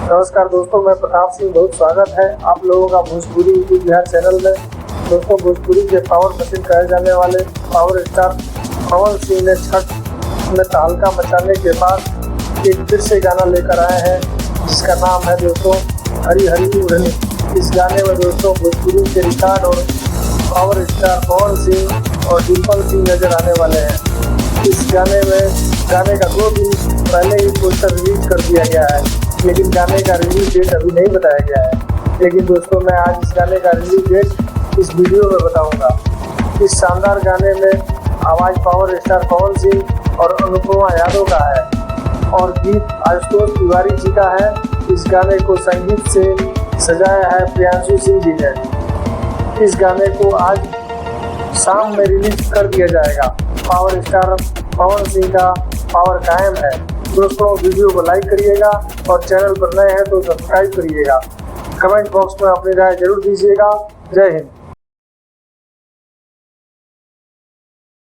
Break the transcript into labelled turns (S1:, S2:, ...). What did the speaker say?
S1: नमस्कार दोस्तों, मैं प्रताप सिंह। बहुत स्वागत है आप लोगों का भोजपुरी यूट्यूब बिहार चैनल में। दोस्तों, भोजपुरी के पावर मशीन कहे जाने वाले पावर स्टार पवन सिंह ने छठ में तहलका मचाने के बाद एक फिर से गाना लेकर आए हैं, जिसका नाम है दोस्तों हरी हरी उड़नी। इस गाने में दोस्तों भोजपुरी के रिकॉर्ड और पावर स्टार पवन सिंह और डिम्पल सिंह नजर आने वाले हैं। इस गाने का 2 दिन पहले ही पोस्टर रिलीज कर दिया गया है, लेकिन गाने का रिलीज डेट अभी नहीं बताया गया है। लेकिन दोस्तों, मैं आज इस गाने का रिलीज डेट इस वीडियो में बताऊंगा। इस शानदार गाने में आवाज़ पावर स्टार पवन सिंह और अनुपमा यादव का है और गीत आशुतोष तिवारी जी का है। इस गाने को संगीत से सजाया है प्रियांशु सिंह जी ने। इस गाने को आज शाम में रिलीज कर दिया जाएगा। पावर स्टार पवन सिंह का पावर कायम है। दोस्तों, वीडियो को लाइक करिएगा और चैनल पर नए हैं तो सब्सक्राइब करिएगा। कमेंट बॉक्स में अपनी राय जरूर दीजिएगा। जय हिंद।